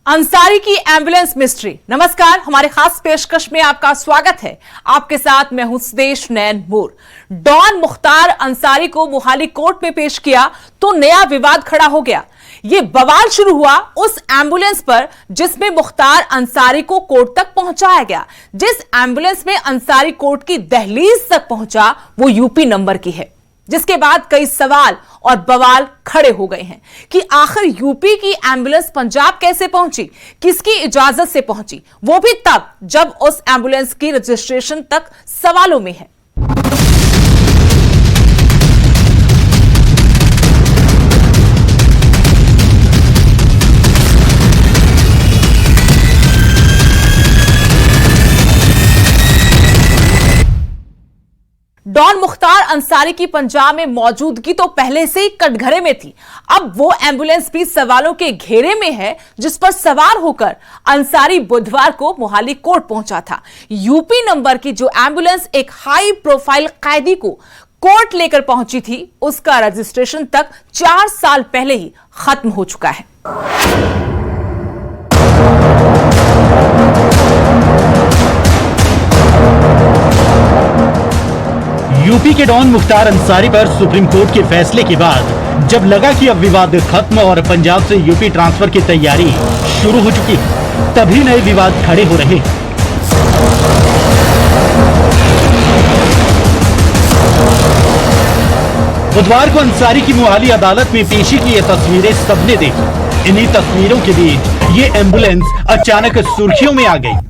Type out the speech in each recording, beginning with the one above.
अंसारी की ambulance mystery. नमस्कार, हमारे खास पेशकश में आपका स्वागत है। आपके साथ मैं हूं सुदेश नैन मूर। डॉन मुख्तार अंसारी को मोहाली कोर्ट में पेश किया तो नया विवाद खड़ा हो गया। यह बवाल शुरू हुआ उस एम्बुलेंस पर जिसमें मुख्तार अंसारी को कोर्ट तक पहुंचाया गया। जिस एम्बुलेंस में अंसारी कोर्ट की दहलीज तक पहुंचा वो यूपी नंबर की है, जिसके बाद कई सवाल और बवाल खड़े हो गए हैं कि आखिर यूपी की एम्बुलेंस पंजाब कैसे पहुंची, किसकी इजाजत से पहुंची, वो भी तब जब उस एम्बुलेंस की रजिस्ट्रेशन तक सवालों में है। डॉन मुख्तार अंसारी की पंजाब में मौजूदगी तो पहले से ही कटघरे में थी। अब वो एम्बुलेंस भी सवालों के घेरे में है जिस पर सवार होकर अंसारी बुधवार को मोहाली कोर्ट पहुंचा था। यूपी नंबर की जो एम्बुलेंस एक हाई प्रोफाइल कैदी को कोर्ट लेकर पहुंची थी, उसका रजिस्ट्रेशन तक 4 साल पहले ही खत्म हो चुका है। यूपी के डॉन मुख्तार अंसारी पर सुप्रीम कोर्ट के फैसले के बाद जब लगा कि अब विवाद खत्म और पंजाब से यूपी ट्रांसफर की तैयारी शुरू हो चुकी है, तभी नए विवाद खड़े हो रहे हैं। बुधवार को अंसारी की मोहाली अदालत में पेशी की ये तस्वीरें सबने देखी। इन्हीं तस्वीरों के बीच ये एम्बुलेंस अचानक सुर्खियों में आ गई।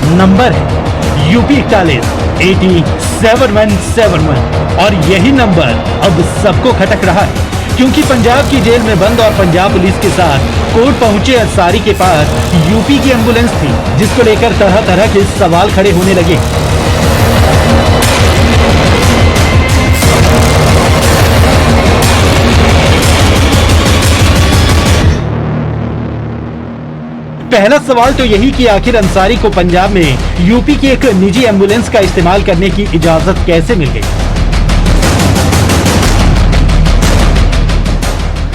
नंबर है यूपी 41 7171 और यही नंबर अब सबको खटक रहा है, क्योंकि पंजाब की जेल में बंद और पंजाब पुलिस के साथ कोर्ट पहुंचे अंसारी के पास यूपी की एम्बुलेंस थी, जिसको लेकर तरह तरह के सवाल खड़े होने लगे। पहला सवाल तो यही कि आखिर अंसारी को पंजाब में यूपी की एक निजी एम्बुलेंस का इस्तेमाल करने की इजाजत कैसे मिल गई।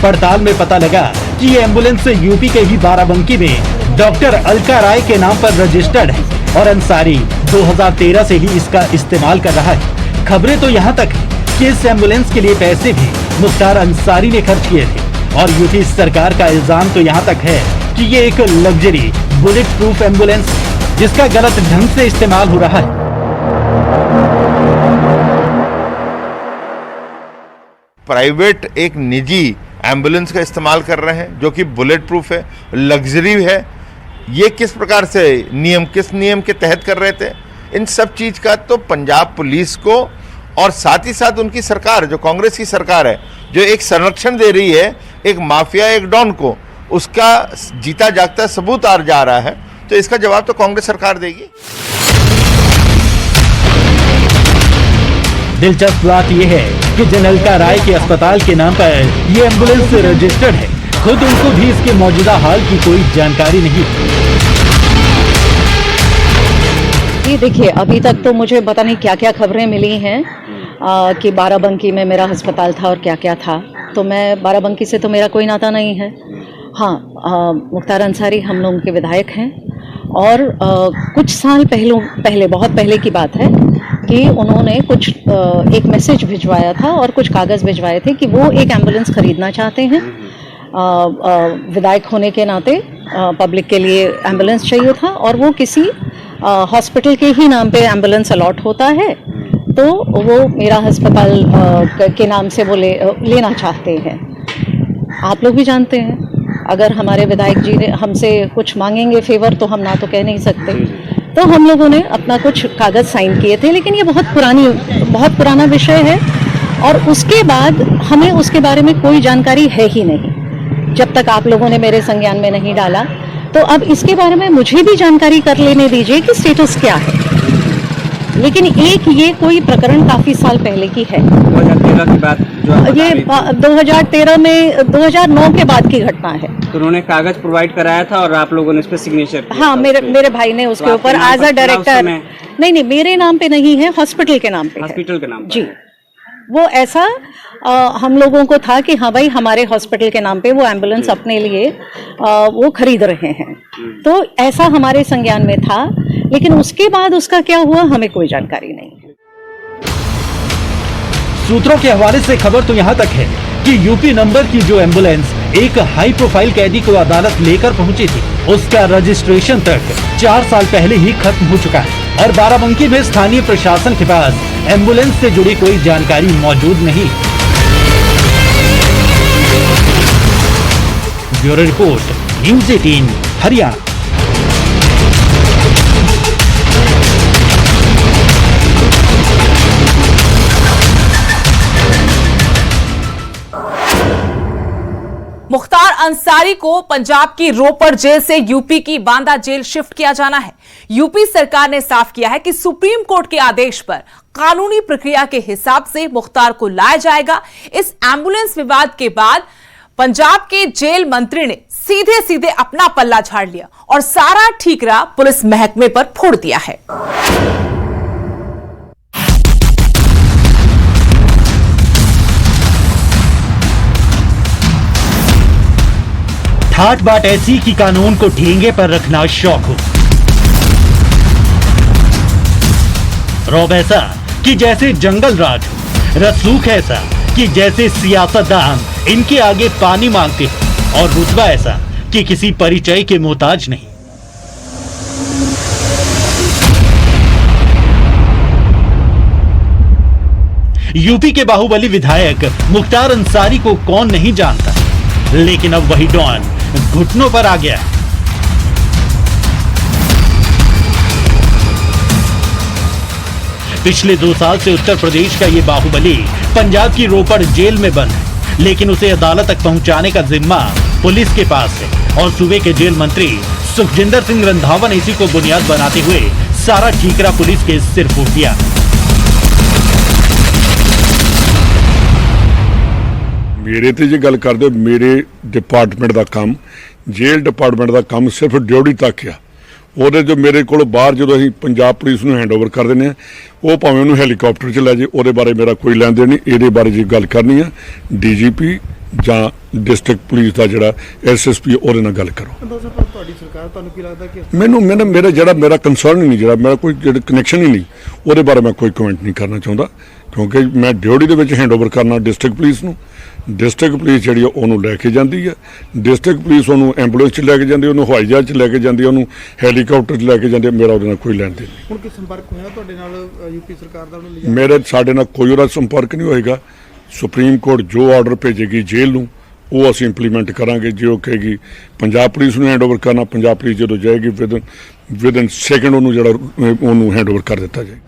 पड़ताल में पता लगा कि ये एम्बुलेंस यूपी के ही बाराबंकी में डॉक्टर अलका राय के नाम पर रजिस्टर्ड है और अंसारी 2013 से ही इसका इस्तेमाल कर रहा है। खबरें तो यहाँ तक है कि इस एम्बुलेंस के लिए पैसे भी मुख्तार अंसारी ने खर्च किए थे और यूपी सरकार का इल्जाम तो यहाँ तक है कि ये एक लग्जरी बुलेट प्रूफ एम्बुलेंस जिसका गलत ढंग से इस्तेमाल हो रहा है। प्राइवेट एक निजी एम्बुलेंस का इस्तेमाल कर रहे हैं जो कि बुलेट प्रूफ है, लग्जरी है। ये किस प्रकार से किस नियम के तहत कर रहे थे, इन सब चीज का तो पंजाब पुलिस को और साथ ही साथ उनकी सरकार, जो कांग्रेस की सरकार है, जो एक संरक्षण दे रही है एक माफिया, एक डॉन को, उसका जीता जागता सबूत आ जा रहा है। तो इसका जवाब तो कांग्रेस सरकार देगी। दिलचस्प बात यह है कि जिन अलका राय के अस्पताल के नाम पर ये एम्बुलेंस रजिस्टर्ड है, खुद उनको भी इसके मौजूदा हाल की कोई जानकारी नहीं। ये देखिए, अभी तक तो मुझे पता नहीं क्या क्या खबरें मिली हैं कि बाराबंकी में मेरा अस्पताल था और क्या क्या था। तो मैं बाराबंकी से तो मेरा कोई नाता नहीं है। हाँ, मुख्तार अंसारी हम लोगों के विधायक हैं और कुछ साल पहले बहुत पहले की बात है कि उन्होंने कुछ एक मैसेज भिजवाया था और कुछ कागज़ भिजवाए थे कि वो एक एम्बुलेंस खरीदना चाहते हैं। विधायक होने के नाते पब्लिक के लिए एम्बुलेंस चाहिए था और वो किसी हॉस्पिटल के ही नाम पे एम्बुलेंस अलॉट होता है, तो वो मेरा अस्पताल के नाम से वो लेना चाहते हैं। आप लोग भी जानते हैं, अगर हमारे विधायक जी ने हमसे कुछ मांगेंगे फेवर तो हम ना तो कह नहीं सकते। तो हम लोगों ने अपना कुछ कागज़ साइन किए थे, लेकिन ये बहुत पुराना विषय है और उसके बाद हमें उसके बारे में कोई जानकारी है ही नहीं जब तक आप लोगों ने मेरे संज्ञान में नहीं डाला। तो अब इसके बारे में मुझे भी जानकारी कर लेने दीजिए कि स्टेटस क्या है। लेकिन एक ये कोई प्रकरण काफी साल पहले की है। 2013 के बाद जो आप ये बता रही थी। 2013 में 2009 के बाद की घटना है। तो उन्होंने कागज प्रोवाइड कराया था और आप लोगों ने उस पर सिग्नेचर किया हाँ, था मेरे भाई ने उसके तो ऊपर आपके नाम एज पर अ था डायरेक्टर, उस समय? नहीं मेरे नाम पे नहीं है, हॉस्पिटल के नाम पे है। हॉस्पिटल के नाम पर जी, है। वो ऐसा हम लोगों को था कि हाँ भाई हमारे हॉस्पिटल के नाम पे वो एम्बुलेंस अपने लिए वो खरीद रहे हैं, तो ऐसा हमारे संज्ञान में था। लेकिन उसके बाद उसका क्या हुआ हमें कोई जानकारी नहीं है। सूत्रों के हवाले से खबर तो यहाँ तक है कि यूपी नंबर की जो एम्बुलेंस एक हाई प्रोफाइल कैदी को अदालत लेकर पहुंची थी, उसका रजिस्ट्रेशन तक 4 साल पहले ही खत्म हो चुका है और बाराबंकी में स्थानीय प्रशासन के पास एम्बुलेंस से जुड़ी कोई जानकारी मौजूद नहीं। Bureau report, news 18 Haryana. Mukhtar Ansari को पंजाब की रोपड़ जेल से यूपी की बांदा जेल शिफ्ट किया जाना है। यूपी सरकार ने साफ किया है कि सुप्रीम कोर्ट के आदेश पर कानूनी प्रक्रिया के हिसाब से मुख्तार को लाया जाएगा। इस एम्बुलेंस विवाद के बाद पंजाब के जेल मंत्री ने सीधे सीधे अपना पल्ला झाड़ लिया और सारा ठीकरा पुलिस महकमे पर फोड़ दिया है। ठाट बाट ऐसी कि कानून को ठेंगे पर रखना शौक हो, रौब ऐसा कि जैसे जंगल राज हो, रसूख ऐसा कि जैसे सियासतदान इनके आगे पानी मांगते हो और रुतबा ऐसा कि किसी परिचय के मोहताज नहीं। यूपी के बाहुबली विधायक मुख्तार अंसारी को कौन नहीं जानता, लेकिन अब वही डॉन घुटनों पर आ गया। पिछले 2 साल से उत्तर प्रदेश का ये बाहुबली पंजाब की रोपड़ जेल में बंद है, लेकिन उसे अदालत तक पहुंचाने का जिम्मा पुलिस के पास है और सूबे के जेल मंत्री सुखजिंदर सिंह रंधावा ने इसी को बुनियाद बनाते हुए सारा ठीकरा पुलिस के सिर फूट दिया। मेरे ते जे गल करदे, मेरे डिपार्टमेंट का काम, जेल डिपार्टमेंट का काम सिर्फ ड्यूटी तक आ। ਉਹਦੇ जो मेरे को बाहर जो ਅਸੀਂ पंजाब पुलिस ਨੂੰ हैंड ओवर कर ਦਿੰਦੇ ਆ, ਉਹ ਭਾਵੇਂ ਉਹਨੂੰ ਹੈਲੀਕਾਪਟਰ 'ਚ ਲੈ ਜੇ, ਉਹਦੇ ਬਾਰੇ ਮੇਰਾ ਕੋਈ ਲੈਣ ਦੇਣ ਨਹੀਂ। ਇਹਦੇ ਬਾਰੇ ਜੇ ਗੱਲ ਕਰਨੀ ਆ ਡੀਜੀਪੀ ਜਾਂ ਡਿਸਟ੍ਰਿਕਟ ਪੁਲਿਸ ਦਾ ਜਿਹੜਾ ਐਸਐਸਪੀ ਉਹਦੇ ਨਾਲ ਗੱਲ ਕਰੋ। ਤੁਹਾਡੀ ਸਰਕਾਰ ਤੁਹਾਨੂੰ ਕੀ ਲੱਗਦਾ ਕਿ ਮੈਨੂੰ ਮੇਰਾ ਕੰਸਰਨ ਹੀ ਨਹੀਂ, ਜਿਹੜਾ ਮੇਰਾ ਕੋਈ ਕਨੈਕਸ਼ਨ ਹੀ ਨਹੀਂ, ਉਹਦੇ ਬਾਰੇ ਮੈਂ ਕੋਈ ਕਮੈਂਟ ਨਹੀਂ ਕਰਨਾ ਚਾਹੁੰਦਾ, ਕਿਉਂਕਿ ਮੈਂ ਡਿਊਟੀ ਦੇ ਵਿੱਚ ਹੈਂਡ ਓਵਰ ਕਰਨਾ ਡਿਸਟ੍ਰਿਕਟ ਪੁਲਿਸ ਨੂੰ। डिस्ट्रिक्ट पुलिस जी ਉਹਨੂੰ ਲੈ ਕੇ ਜਾਂਦੀ ਹੈ, डिस्ट्रिक्ट पुलिस ਉਹਨੂੰ ਐਂਬੂਲੈਂਸ 'ਚ ਲੈ ਕੇ ਜਾਂਦੀ, ਉਹਨੂੰ ਹਵਾਈ ਜਹਾਜ਼ 'ਚ ਲੈ ਕੇ ਜਾਂਦੀ, ਉਹਨੂੰ ਹੈਲੀਕਾਪਟਰ 'ਚ ਲੈ ਕੇ ਜਾਂਦੀ। ਮੇਰਾ ਉਹਦੇ ਨਾਲ ਕੋਈ ਲੈਣ ਦੇਣ ਨਹੀਂ। ਹੁਣ ਕੀ ਸੰਪਰਕ ਹੋਇਆ ਤੁਹਾਡੇ ਨਾਲ ਯੂਪੀ ਸਰਕਾਰ ਦਾ? ਉਹਨੂੰ ਲਿਜਾ ਮੇਰੇ ਸਾਡੇ ਨਾਲ ਕੋਈ ਉਹਦਾ ਸੰਪਰਕ ਨਹੀਂ ਹੋਏਗਾ। ਸੁਪਰੀਮ ਕੋਰਟ ਜੋ ਆਰਡਰ ਭੇਜੇਗੀ ਜੇਲ੍ਹ ਨੂੰ, ਉਹ ਅਸੀਂ ਇੰਪਲੀਮੈਂਟ ਕਰਾਂਗੇ। ਜੇ ਉਹ ਕਹੇਗੀ ਪੰਜਾਬ ਪੁਲਿਸ ਨੂੰ ਹੈਂਡ ਓਵਰ ਕਰਨਾ, ਪੰਜਾਬ ਪੁਲਿਸ ਜਦੋਂ ਜਾਏਗੀ ਵਿਦਨ ਸੈਕਿੰਡ ਉਹਨੂੰ ਜਿਹੜਾ ਉਹਨੂੰ ਹੈਂਡ ਓਵਰ ਕਰ ਦਿੱਤਾ ਜਾਏ।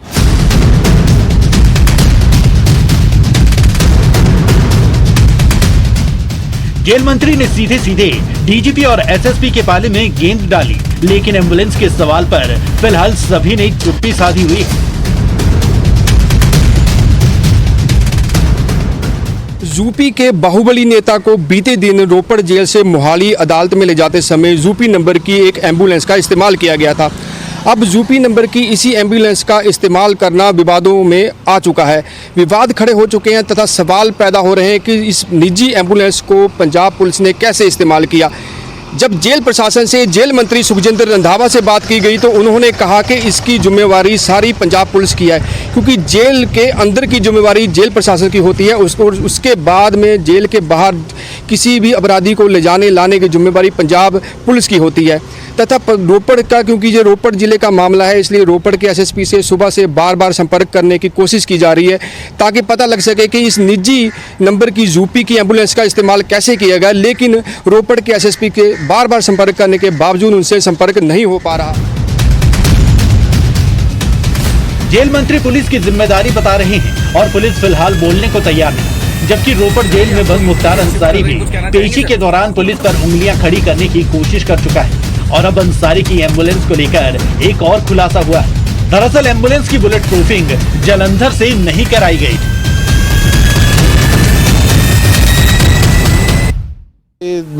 जेल मंत्री ने सीधे सीधे डीजीपी और एसएसपी के पाले में गेंद डाली, लेकिन एम्बुलेंस के सवाल पर फिलहाल सभी ने चुप्पी साधी हुई है। यूपी के बाहुबली नेता को बीते दिन रोपड़ जेल से मोहाली अदालत में ले जाते समय यूपी नंबर की एक एम्बुलेंस का इस्तेमाल किया गया था। अब यूपी नंबर की इसी एम्बुलेंस का इस्तेमाल करना विवादों में आ चुका है। विवाद खड़े हो चुके हैं तथा सवाल पैदा हो रहे हैं कि इस निजी एम्बुलेंस को पंजाब पुलिस ने कैसे इस्तेमाल किया। जब जेल प्रशासन से जेल मंत्री सुखजिंदर रंधावा से बात की गई तो उन्होंने कहा कि इसकी जिम्मेवारी सारी पंजाब पुलिस की है, क्योंकि जेल के अंदर की जिम्मेवारी जेल प्रशासन की होती है, उसके बाद में जेल के बाहर किसी भी अपराधी को ले जाने लाने की जिम्मेवारी पंजाब पुलिस की होती है। तथा रोपड़ का, क्योंकि ये रोपड़ ज़िले का मामला है, इसलिए रोपड़ के एसएसपी से सुबह से बार बार संपर्क करने की कोशिश की जा रही है ताकि पता लग सके कि इस निजी नंबर की यूपी की एम्बुलेंस का इस्तेमाल कैसे किया गया। लेकिन रोपड़ के एसएसपी के बार बार संपर्क करने के बावजूद उनसे संपर्क नहीं हो पा रहा। जेल मंत्री पुलिस की जिम्मेदारी बता रहे हैं और पुलिस फिलहाल बोलने को तैयार नहीं, जबकि रोपड़ जेल में बंद मुख्तार अंसारी भी पेशी के दौरान पुलिस पर उंगलियां खड़ी करने की कोशिश कर चुका है और अब अंसारी की एम्बुलेंस को लेकर एक और खुलासा हुआ है। दरअसल एम्बुलेंस की बुलेट प्रूफिंग जालंधर से नहीं कराई गई।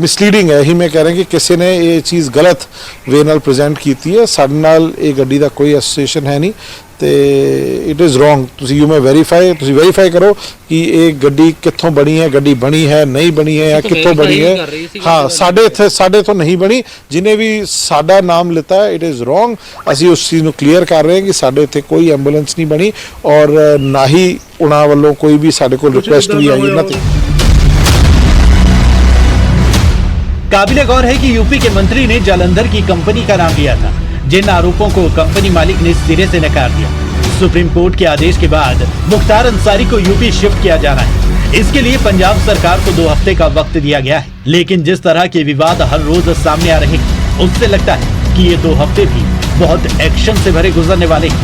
ਮਿਸਲੀਡਿੰਗ ਹੈ ਹੀ ਮੈਂ ਕਹਿ ਰਿਹਾ ਕਿ ਕਿਸੇ ਨੇ ਇਹ ਚੀਜ਼ ਗਲਤ ਵੇ ਨਾਲ ਪ੍ਰੈਜ਼ੈਂਟ ਕੀਤੀ ਹੈ। ਸਾਡੇ ਨਾਲ ਇਹ ਗੱਡੀ ਦਾ ਕੋਈ ਐਸੋਸੀਏਸ਼ਨ ਹੈ ਨਹੀਂ ਤੇ ਇਟ ਇਜ਼ ਰੋਂਗ। ਤੁਸੀਂ ਯੂ ਮੇ ਵੈਰੀਫਾਈ ਕਰੋ ਕਿ ਇਹ ਗੱਡੀ ਕਿੱਥੋਂ ਬਣੀ ਹੈ, ਗੱਡੀ ਬਣੀ ਹੈ ਨਹੀਂ ਬਣੀ ਹੈ ਜਾਂ ਕਿੱਥੋਂ ਬਣੀ ਹੈ। ਹਾਂ, ਸਾਡੇ ਤੋਂ ਨਹੀਂ ਬਣੀ। ਜਿਹਨੇ ਵੀ ਸਾਡਾ ਨਾਮ ਲਿੱਤਾ ਹੈ ਇਟ ਇਜ਼ ਰੋਂਗ। ਅਸੀਂ ਉਸ ਚੀਜ਼ ਨੂੰ ਕਲੀਅਰ ਕਰ ਰਹੇ ਹਾਂ ਕਿ ਸਾਡੇ ਇੱਥੇ ਕੋਈ ਐਂਬੂਲੈਂਸ ਨਹੀਂ ਬਣੀ ਔਰ ਨਾ ਹੀ ਉਹਨਾਂ ਵੱਲੋਂ ਕੋਈ ਵੀ ਸਾਡੇ ਕੋਲ ਰਿਕੁਐਸਟ ਵੀ ਆਈ ਨਾ। काबिले गौर है कि यूपी के मंत्री ने जालंधर की कंपनी का नाम लिया था, जिन आरोपों को कंपनी मालिक ने सिरे से नकार दिया। सुप्रीम कोर्ट के आदेश के बाद मुख्तार अंसारी को यूपी शिफ्ट किया जाना है। इसके लिए पंजाब सरकार को 2 हफ्ते का वक्त दिया गया है, लेकिन जिस तरह के विवाद हर रोज सामने आ रहे हैं उससे लगता है कि ये 2 हफ्ते भी बहुत एक्शन से भरे गुजरने वाले हैं।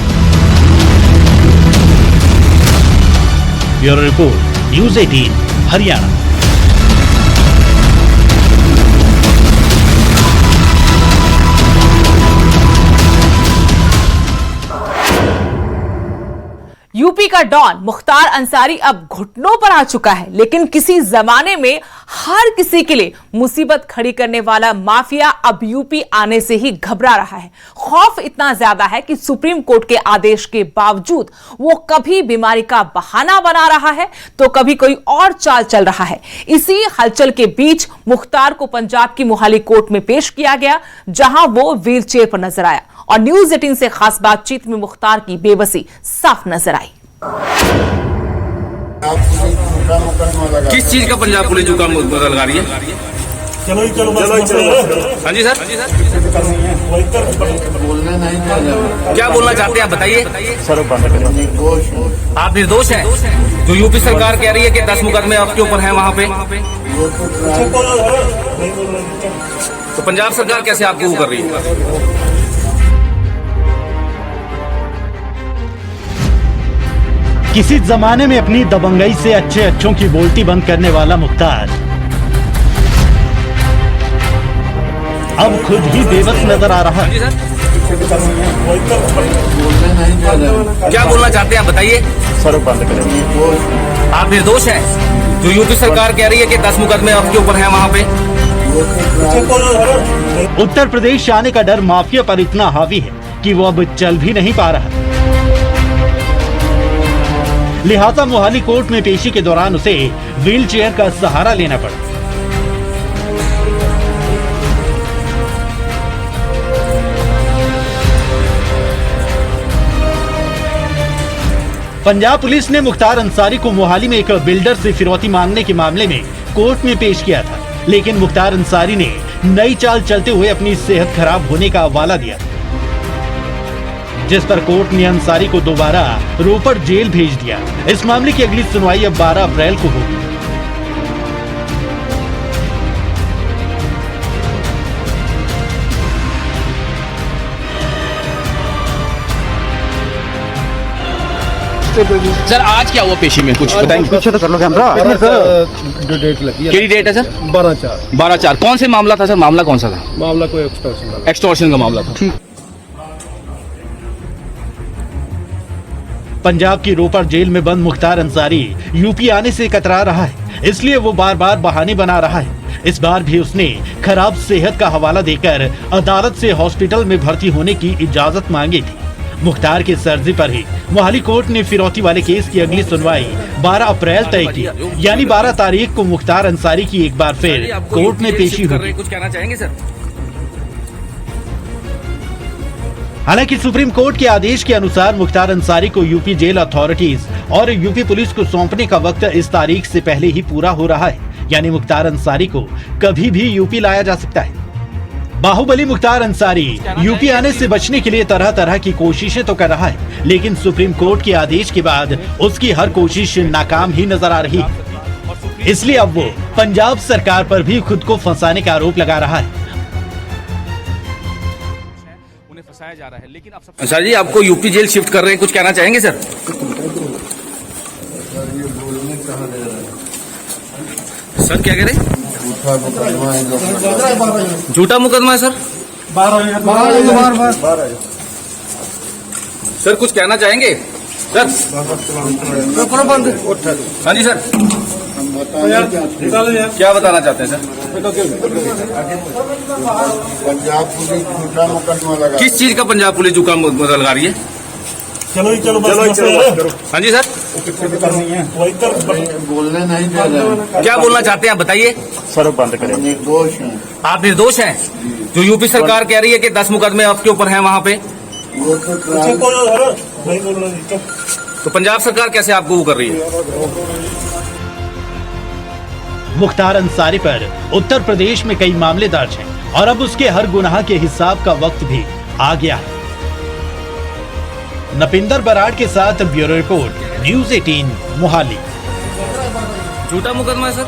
Bureau report, news 18 Haryana. UP का डॉन मुख्तार अंसारी अब घुटनों पर आ चुका है, लेकिन किसी जमाने में हर किसी के लिए मुसीबत खड़ी करने वाला माफिया अब यूपी आने से ही घबरा रहा है। खौफ इतना ज्यादा है कि सुप्रीम कोर्ट के आदेश के बावजूद वो कभी बीमारी का बहाना बना रहा है तो कभी कोई और चाल चल रहा है। इसी हलचल के बीच मुख्तार को पंजाब की मोहाली कोर्ट में पेश किया गया, जहां वो व्हीलचेयर पर नजर आया और न्यूज़ 18 से खास बातचीत में मुख्तार की बेबसी साफ नजर आई। किस चीज का पंजाब पुलिस जुकाम लगा रही है? चलो हाँ जी सर, क्या बोलना चाहते हैं आप बताइए। आप निर्दोष हैं? जो यूपी सरकार कह रही है कि 10 मुकदमे आपके ऊपर हैं वहां पे, तो पंजाब सरकार कैसे आपको वो कर रही है? किसी जमाने में अपनी दबंगई से अच्छों की बोलती बंद करने वाला मुख्तार अब खुद ही बेबस नजर आ रहा है। क्या बोलना चाहते हैं आप बताइए। आप निर्दोष हैं? जो यूपी सरकार कह रही है कि 10 मुकदमे आपके ऊपर हैं वहां पे। उत्तर प्रदेश आने का डर माफिया पर इतना हावी है कि वो अब चल भी नहीं पा रहा। लिहाजा मोहाली कोर्ट में पेशी के दौरान उसे व्हीलचेयर का सहारा लेना पड़ा। पंजाब पुलिस ने मुख्तार अंसारी को मोहाली में एक बिल्डर से फिरौती मांगने के मामले में कोर्ट में पेश किया था, लेकिन मुख्तार अंसारी ने नई चाल चलते हुए अपनी सेहत खराब होने का हवाला दिया, जिस पर कोर्ट ने अंसारी को दोबारा रोपड़ जेल भेज दिया। इस मामले की अगली सुनवाई अब 12 अप्रैल को होगी। सर आज क्या हुआ पेशी में, कुछ बताएंगे? पीछे तो कर लो कैमरा। जो डेट लगी है, क्या डेट है सर? 12/4। 12/4। कौन से मामला था सर? मामला कौन सा था? मामला कोई एक्सटॉर्शन का मामला था। ठीक। पंजाब की रोपड़ जेल में बंद मुख्तार अंसारी यूपी आने से कतरा रहा है, इसलिए वो बार बार बहाने बना रहा है। इस बार भी उसने खराब सेहत का हवाला देकर अदालत से हॉस्पिटल में भर्ती होने की इजाजत मांगी थी। मुख्तार की अर्जी पर ही मोहाली कोर्ट ने फिरौती वाले केस की अगली सुनवाई 12 अप्रैल तय की, यानी 12 तारीख को मुख्तार अंसारी की एक बार फिर कोर्ट में पेशी होगी। कुछ कहना चाहेंगे सर? हालांकि सुप्रीम कोर्ट के आदेश के अनुसार मुख्तार अंसारी को यूपी जेल अथॉरिटीज और यूपी पुलिस को सौंपने का वक्त इस तारीख से पहले ही पूरा हो रहा है, यानी मुख्तार अंसारी को कभी भी यूपी लाया जा सकता है। बाहुबली मुख्तार अंसारी यूपी आने से बचने के लिए तरह तरह की कोशिशें तो कर रहा है, लेकिन सुप्रीम कोर्ट के आदेश के बाद उसकी हर कोशिश नाकाम ही नजर आ रही है। इसलिए अब वो पंजाब सरकार पर भी खुद को फंसाने का आरोप लगा रहा है। जा रहा है, लेकिन आप सर जी आपको यूपी जेल शिफ्ट कर रहे हैं, कुछ कहना चाहेंगे सर? सर क्या कह रहे हैं? झूठा मुकदमा है सर। सर कुछ कहना चाहेंगे सर? करो बंद। हाँ जी सर, क्या बताना चाहते हैं सर? पंजाब पुलिस झूठा मुकदमा लगा। किस चीज का पंजाब पुलिस झूठा मुकदमा लगा रही है? चलो हाँ जी सर, बोलने नहीं दे रहे। क्या बोलना चाहते हैं आप बताइए। सर बंद करें। निर्दोष हैं। आप निर्दोष हैं? जो यूपी सरकार कह रही है कि 10 मुकदमे आपके ऊपर हैं वहाँ पे, तो पंजाब सरकार कैसे आपको वो कर रही है? मुख्तार अंसारी पर उत्तर प्रदेश में कई मामले दर्ज हैं और अब उसके हर गुनाह के हिसाब का वक्त भी आ गया है। नपिंदर बराड़ के साथ ब्यूरो रिपोर्ट, न्यूज़ 18 मोहाली। झूठा मुकदमा है सर?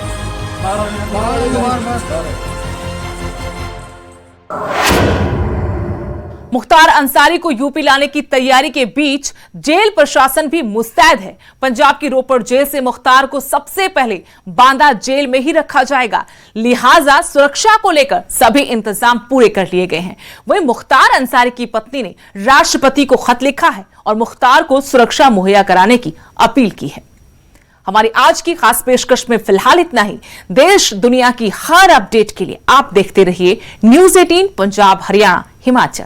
मुख्तार अंसारी को यूपी लाने की तैयारी के बीच जेल प्रशासन भी मुस्तैद है। पंजाब की रोपड़ जेल से मुख्तार को सबसे पहले बांदा जेल में ही रखा जाएगा, लिहाजा सुरक्षा को लेकर सभी इंतजाम पूरे कर लिए गए हैं। वहीं मुख्तार अंसारी की पत्नी ने राष्ट्रपति को खत लिखा है और मुख्तार को सुरक्षा मुहैया कराने की अपील की है। हमारी आज की खास पेशकश में फिलहाल इतना ही। देश दुनिया की हर अपडेट के लिए आप देखते रहिए न्यूज़ 18 पंजाब, हरियाणा, हिमाचल।